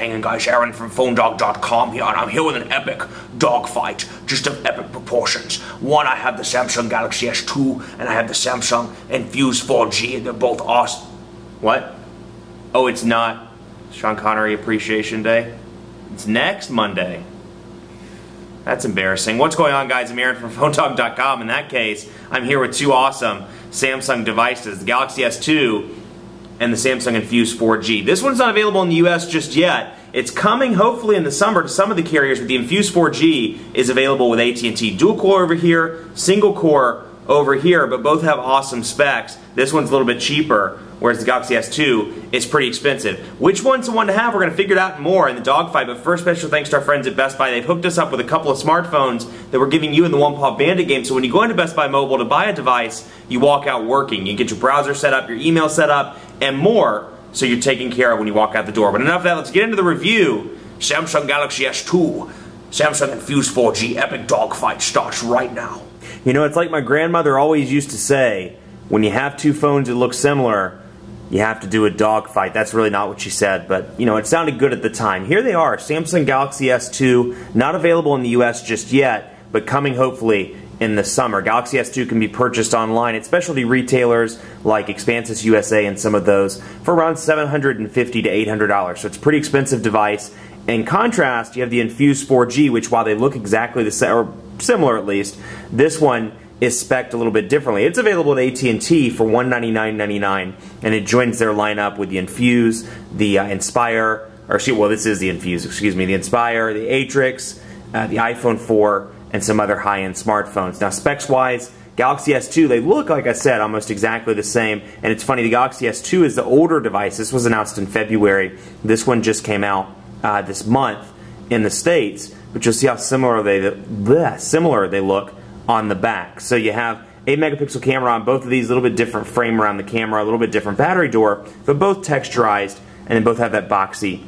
hanging, guys? Aaron from PhoneDog.com here, and I'm here with an epic dogfight, just of epic proportions. One, I have the Samsung Galaxy S2, and I have the Samsung Infuse 4G, and they're both awesome. What? Oh, it's not Sean Connery Appreciation Day? It's next Monday. That's embarrassing. What's going on, guys? I'm Aaron from PhoneDog.com. In that case, I'm here with two awesome Samsung devices, the Galaxy S2 and the Samsung Infuse 4G. This one's not available in the US just yet. It's coming hopefully in the summer to some of the carriers, but the Infuse 4G is available with AT&T. Dual core over here, single core over here, but both have awesome specs. This one's a little bit cheaper, whereas the Galaxy S2 is pretty expensive. Which one's the one to have? We're going to figure it out more in the dogfight, but first, special thanks to our friends at Best Buy. They've hooked us up with a couple of smartphones that we're giving you in the One Paw Bandit game, so when you go into Best Buy Mobile to buy a device, you walk out working. You get your browser set up, your email set up, and more, so you're taken care of when you walk out the door. But enough of that, let's get into the review. Samsung Galaxy S2, Samsung Infuse 4G epic dogfight starts right now. You know, it's like my grandmother always used to say, when you have two phones that look similar, you have to do a dogfight. That's really not what she said, but you know, it sounded good at the time. Here they are, Samsung Galaxy S2, not available in the US just yet, but coming hopefully in the summer. Galaxy S2 can be purchased online at specialty retailers like Expansis USA and some of those for around $750 to $800. So it's a pretty expensive device. In contrast, you have the Infuse 4G, which while they look exactly the same, or similar at least, this one is spec'd a little bit differently. It's available at AT&T for $199.99, and it joins their lineup with the Infuse, the Inspire, or well, this is the Infuse, excuse me, the Inspire, the Atrix, the iPhone 4, and some other high-end smartphones. Now, specs-wise, Galaxy S2, they look, like I said, almost exactly the same. And it's funny, the Galaxy S2 is the older device. This was announced in February. This one just came out this month in the States, but you'll see how similar they look on the back. So you have 8-megapixel camera on both of these, a little bit different frame around the camera, a little bit different battery door, but both texturized, and then both have that boxy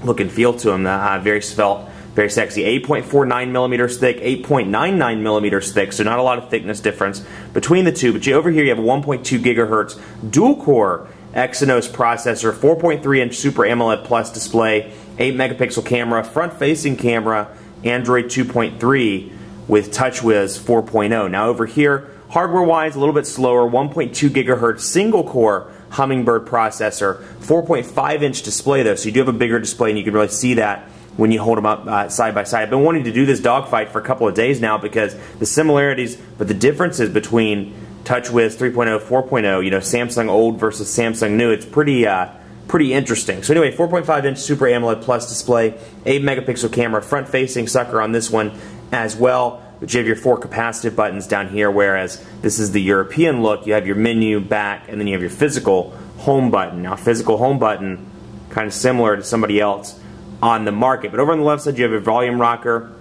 look and feel to them, very svelte, very sexy. 8.49 millimeters thick, 8.99 millimeters thick, so not a lot of thickness difference between the two. But over here you have a 1.2 gigahertz dual-core Exynos processor, 4.3-inch Super AMOLED Plus display, 8-megapixel camera, front-facing camera, Android 2.3 with TouchWiz 4.0. Now over here, hardware-wise, a little bit slower, 1.2 gigahertz single-core Hummingbird processor, 4.5-inch display though, so you do have a bigger display and you can really see that when you hold them up side by side. I've been wanting to do this dogfight for a couple of days now because the similarities, but the differences between TouchWiz 3.0, 4.0, you know, Samsung old versus Samsung new, it's pretty interesting. So anyway, 4.5-inch Super AMOLED Plus display, 8-megapixel camera, front-facing sucker on this one as well. But you have your 4 capacitive buttons down here, whereas this is the European look. You have your menu, back, and then you have your physical home button. Now, physical home button, kind of similar to somebody else on the market. But over on the left side, you have your volume rocker,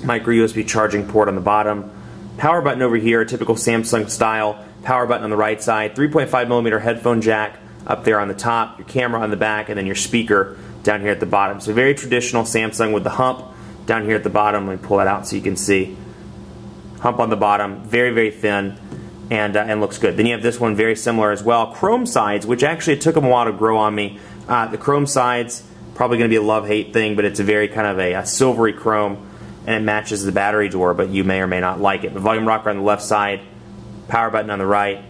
micro USB charging port on the bottom, power button over here, typical Samsung style, power button on the right side, 3.5 millimeter headphone jack up there on the top, your camera on the back, and then your speaker down here at the bottom. So very traditional Samsung with the hump down here at the bottom. Let me pull that out so you can see. Hump on the bottom, very, very thin, and looks good. Then you have this one, very similar as well. Chrome sides, which actually it took them a while to grow on me. The chrome sides, probably going to be a love-hate thing, but it's a very kind of a silvery chrome, and it matches the battery door, but you may or may not like it. The volume rocker on the left side, power button on the right,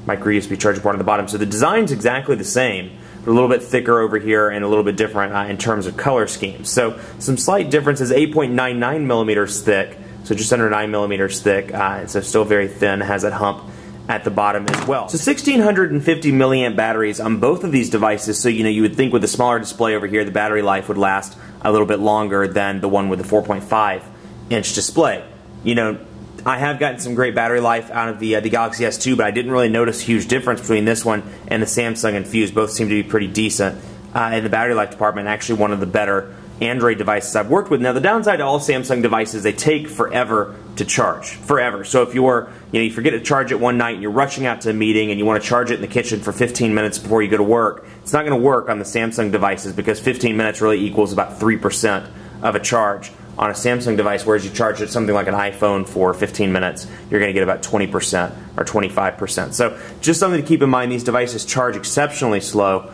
micro USB charging port on the bottom. So the design's exactly the same, but a little bit thicker over here and a little bit different in terms of color schemes. So some slight differences, 8.99 millimeters thick, so just under 9 millimeters thick, so still very thin, has that hump at the bottom as well. So 1650 milliamp batteries on both of these devices, so you know, you would think with the smaller display over here the battery life would last a little bit longer than the one with the 4.5-inch display. You know, I have gotten some great battery life out of the Galaxy S2, but I didn't really notice a huge difference between this one and the Samsung Infuse. Both seem to be pretty decent in the battery life department, actually one of the better Android devices I've worked with. Now the downside to all Samsung devices, they take forever to charge. Forever. So if you forget to charge it one night and you're rushing out to a meeting and you want to charge it in the kitchen for 15 minutes before you go to work, it's not going to work on the Samsung devices because 15 minutes really equals about 3% of a charge on a Samsung device, whereas you charge it something like an iPhone for 15 minutes, you're going to get about 20% or 25%. So just something to keep in mind, these devices charge exceptionally slow.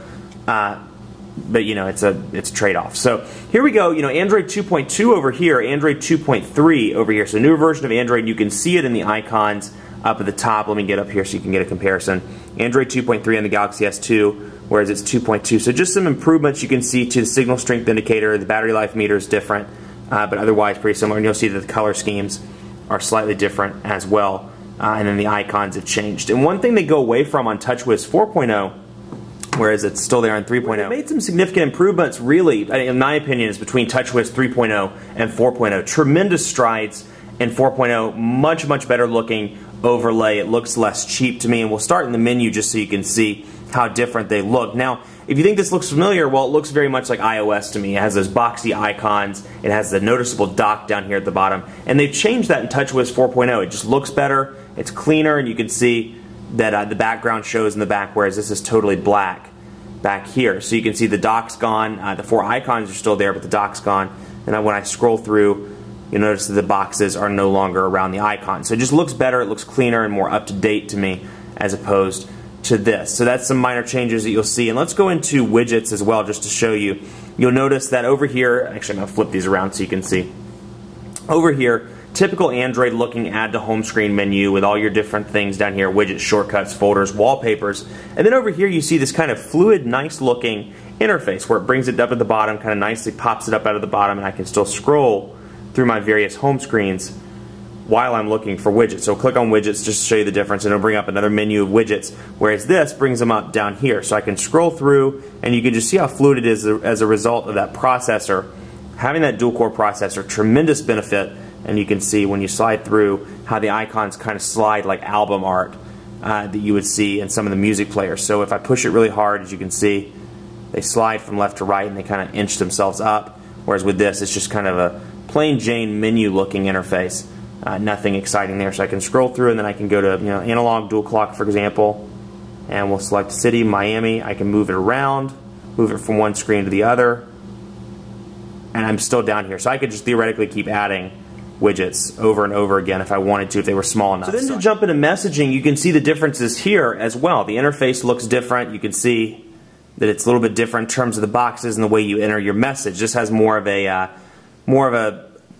but you know, it's a trade-off. So here we go, you know, Android 2.2 over here, Android 2.3 over here. So newer version of Android, you can see it in the icons up at the top. Let me get up here so you can get a comparison. Android 2.3 on the Galaxy S2, whereas it's 2.2. So just some improvements you can see to the signal strength indicator. The battery life meter is different, but otherwise pretty similar. And you'll see that the color schemes are slightly different as well. And then the icons have changed. And one thing they go away from on TouchWiz 4.0, whereas it's still there on 3.0. They made some significant improvements, really, in my opinion, is between TouchWiz 3.0 and 4.0. Tremendous strides in 4.0, much better looking overlay. It looks less cheap to me, and we'll start in the menu just so you can see how different they look. Now, if you think this looks familiar, well, it looks very much like iOS to me. It has those boxy icons. It has the noticeable dock down here at the bottom, and they've changed that in TouchWiz 4.0. It just looks better, it's cleaner, and you can see that the background shows in the back, whereas this is totally black back here. So you can see the dock's gone, the 4 icons are still there, but the dock's gone. And then when I scroll through, you'll notice that the boxes are no longer around the icon. So it just looks better, it looks cleaner and more up to date to me as opposed to this. So that's some minor changes that you'll see. And let's go into widgets as well just to show you. You'll notice that over here, actually I'm going to flip these around so you can see. Over here, typical Android looking add to home screen menu with all your different things down here, widgets, shortcuts, folders, wallpapers. And then over here you see this kind of fluid, nice looking interface where it brings it up at the bottom, kind of nicely pops it up out of the bottom, and I can still scroll through my various home screens while I'm looking for widgets. So click on widgets just to show you the difference, and it'll bring up another menu of widgets, whereas this brings them up down here. So I can scroll through, and you can just see how fluid it is as a result of that processor. Having that dual-core processor, tremendous benefit. And you can see when you slide through how the icons kind of slide like album art that you would see in some of the music players. So if I push it really hard, as you can see, they slide from left to right and they kind of inch themselves up. Whereas with this, it's just kind of a plain Jane menu looking interface. Nothing exciting there. So I can scroll through, and then I can go to, you know, analog dual clock, for example, and we'll select city, Miami. I can move it around, move it from one screen to the other, and I'm still down here. So I could just theoretically keep adding widgets over and over again if I wanted to, if they were small enough. So then to jump into messaging, you can see the differences here as well. The interface looks different. You can see that it's a little bit different in terms of the boxes and the way you enter your message. This has more of a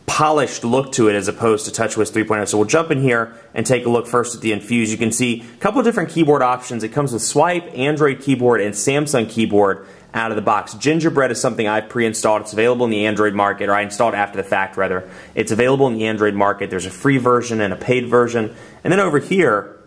polished look to it as opposed to TouchWiz 3.0. So we'll jump in here and take a look first at the Infuse. You can see a couple of different keyboard options. It comes with Swipe, Android keyboard, and Samsung keyboard out of the box. Gingerbread is something I've pre-installed. It's available in the Android market, or I installed after the fact rather. It's available in the Android market. There's a free version and a paid version. And then over here,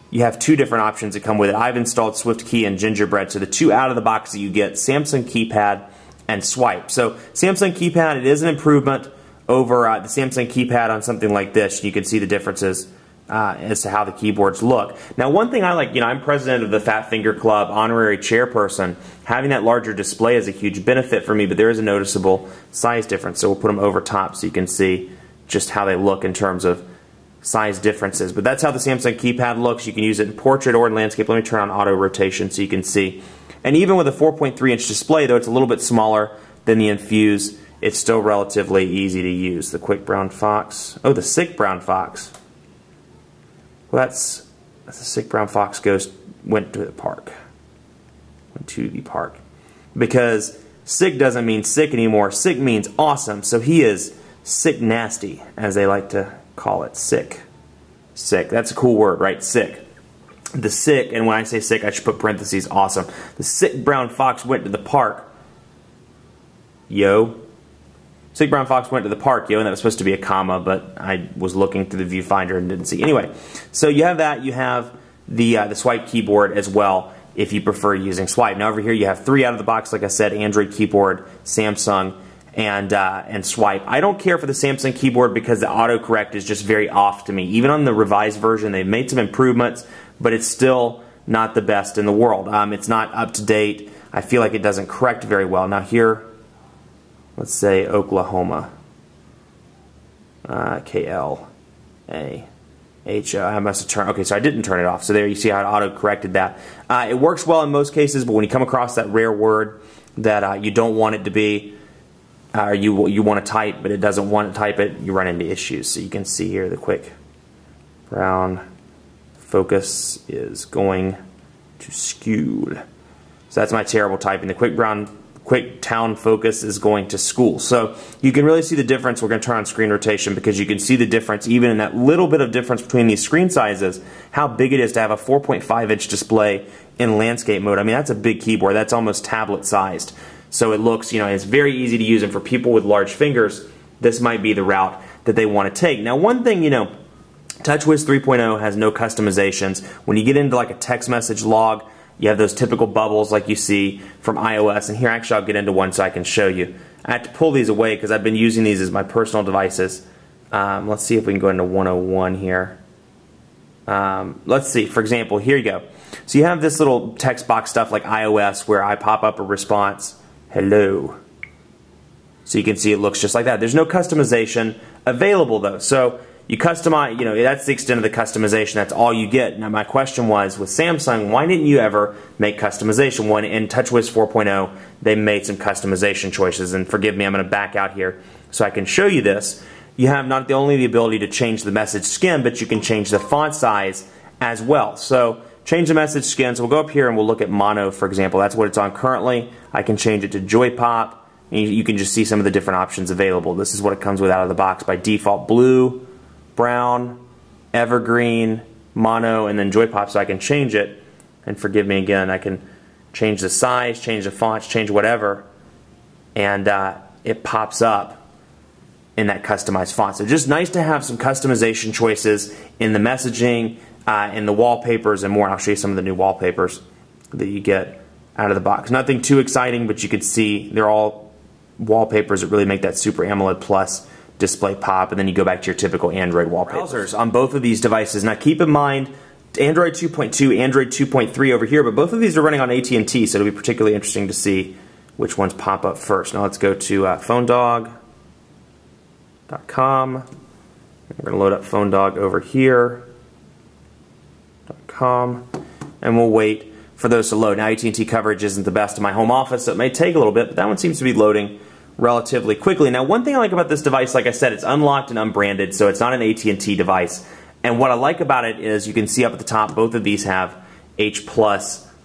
you have 2 different options that come with it. I've installed SwiftKey and Gingerbread. So the 2 out of the box that you get, Samsung keypad and Swipe. So Samsung keypad, it is an improvement over the Samsung keypad on something like this. You can see the differences as to how the keyboards look. Now, one thing I like, you know, I'm president of the Fat Finger Club, honorary chairperson. Having that larger display is a huge benefit for me, but there is a noticeable size difference. So we'll put them over top so you can see just how they look in terms of size differences. But that's how the Samsung keypad looks. You can use it in portrait or in landscape. Let me turn on auto rotation so you can see. And even with a 4.3-inch display, though it's a little bit smaller than the Infuse, it's still relatively easy to use. The Quick Brown Fox. Oh, the Sick Brown Fox. Well, that's the Sick Brown Fox went to the park. Went to the park. Because sick doesn't mean sick anymore. Sick means awesome. So he is sick nasty, as they like to call it. Sick. Sick. That's a cool word, right? Sick. The sick, and when I say sick, I should put parentheses, awesome. The Sick Brown Fox went to the park. Yo. Sick Brown Fox went to the park, yo, and that was supposed to be a comma, but I was looking through the viewfinder and didn't see. Anyway, so you have that. You have the Swipe keyboard as well, if you prefer using Swipe. Now over here you have 3 out of the box, like I said, Android keyboard, Samsung, and Swipe. I don't care for the Samsung keyboard because the autocorrect is just very off to me. Even on the revised version, they've made some improvements, but it's still not the best in the world. It's not up to date. I feel like it doesn't correct very well. Now here, let's say Oklahoma. K-L-A-H-O. I must have turned, okay, so I didn't turn it off. So there you see how it auto-corrected that. It works well in most cases, but when you come across that rare word that you don't want it to be, or you want to type, but it doesn't want to type it, you run into issues. So you can see here the Quick Brown Focus is going to school. So that's my terrible typing. The quick town focus is going to school. So you can really see the difference. We're going to turn on screen rotation because you can see the difference even in that little bit of difference between these screen sizes, how big it is to have a 4.5-inch display in landscape mode. I mean, that's a big keyboard. That's almost tablet sized. So it looks, it's very easy to use, and for people with large fingers, this might be the route that they want to take. Now, one thing, TouchWiz 3.0 has no customizations. When you get into like a text message log, you have those typical bubbles like you see from iOS, and here actually I'll get into one so I can show you. I had to pull these away because I've been using these as my personal devices. Let's see if we can go into 101 here. Let's see, for example, here you go. So you have this little text box stuff like iOS where I pop up a response, hello. So you can see it looks just like that. There's no customization available though. So you customize, that's the extent of the customization. That's all you get. Now my question was, with Samsung, why didn't you ever make customization? When in TouchWiz 4.0, they made some customization choices. And forgive me, I'm going to back out here so I can show you this. You have not only the ability to change the message skin, but you can change the font size as well. So change the message skin. So we'll go up here and we'll look at mono, for example. That's what it's on currently. I can change it to Joy Pop. You can just see some of the different options available. This is what it comes with out of the box. By default, blue, brown, evergreen, mono, and then Joy Pop, so I can change it. And forgive me again, I can change the size, change the fonts, change whatever, and it pops up in that customized font. So just nice to have some customization choices in the messaging, in the wallpapers, and more. And I'll show you some of the new wallpapers that you get out of the box. Nothing too exciting, but you can see they're all wallpapers that really make that Super AMOLED Plus display pop, and then you go back to your typical Android wallpapers. Browsers on both of these devices. Now keep in mind, Android 2.2, Android 2.3 over here, but both of these are running on AT&T, so it'll be particularly interesting to see which ones pop up first. Now let's go to phonedog.com. We're going to load up PhoneDog over here. .com, and we'll wait for those to load. Now AT&T coverage isn't the best in my home office, so it may take a little bit, but that one seems to be loading relatively quickly. Now one thing I like about this device, like I said, it's unlocked and unbranded, so it's not an AT&T device. And what I like about it is you can see up at the top, both of these have H+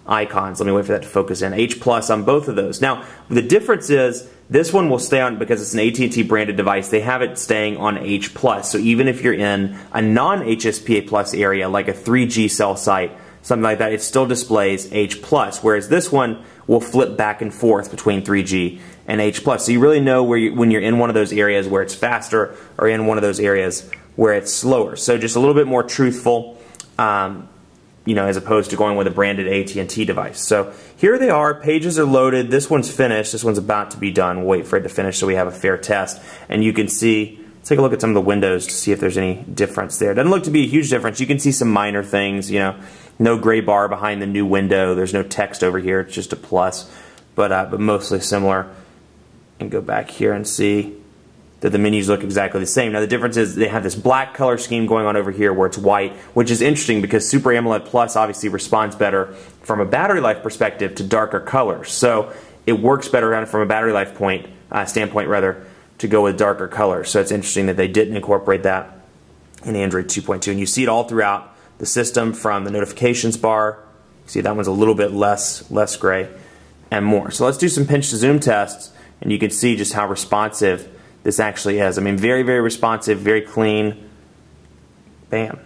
icons. Let me wait for that to focus in. H+ on both of those. Now the difference is this one will stay on, because it's an AT&T branded device, they have it staying on H+. So even if you're in a non-HSPA Plus area, like a 3G cell site, something like that, it still displays H+, whereas this one will flip back and forth between 3G and H+. So you really know where when you're in one of those areas where it's faster or in one of those areas where it's slower. So just a little bit more truthful, as opposed to going with a branded AT&T device. So here they are. Pages are loaded. This one's finished. This one's about to be done. We'll wait for it to finish so we have a fair test. And you can see, take a look at some of the windows to see if there's any difference there. It doesn't look to be a huge difference. You can see some minor things, no gray bar behind the new window. There's no text over here. It's just a plus, but mostly similar. And go back here and see that the menus look exactly the same. Now the difference is they have this black color scheme going on over here where it's white, which is interesting because Super AMOLED Plus obviously responds better from a battery life perspective to darker colors. So it works better from a battery life standpoint to go with darker colors. So it's interesting that they didn't incorporate that in Android 2.2. And you see it all throughout the system, from the notifications bar. You see that one's a little bit less gray and more. So let's do some pinch to zoom tests, and you can see just how responsive this actually is. I mean, very, very responsive, very clean. Bam.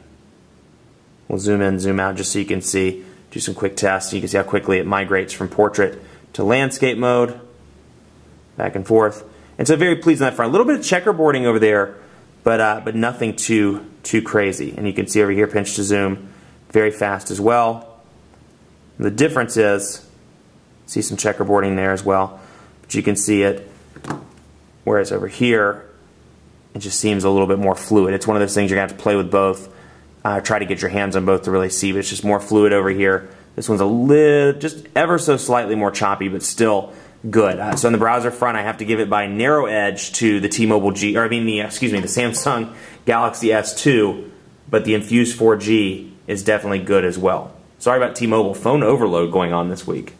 We'll zoom in, zoom out just so you can see, do some quick tests. You can see how quickly it migrates from portrait to landscape mode, back and forth. And so very pleased on that front. A little bit of checkerboarding over there, but nothing too crazy. And you can see over here, pinch to zoom, very fast as well. The difference is, see some checkerboarding there as well, but you can see it. Whereas over here, it just seems a little bit more fluid. It's one of those things you're going to have to play with both. Try to get your hands on both to really see, but it's just more fluid over here. This one's just ever so slightly more choppy, but still good. So on the browser front, I have to give it by narrow edge to the the Samsung Galaxy S2, but the Infuse 4G is definitely good as well. Sorry about T-Mobile phone overload going on this week.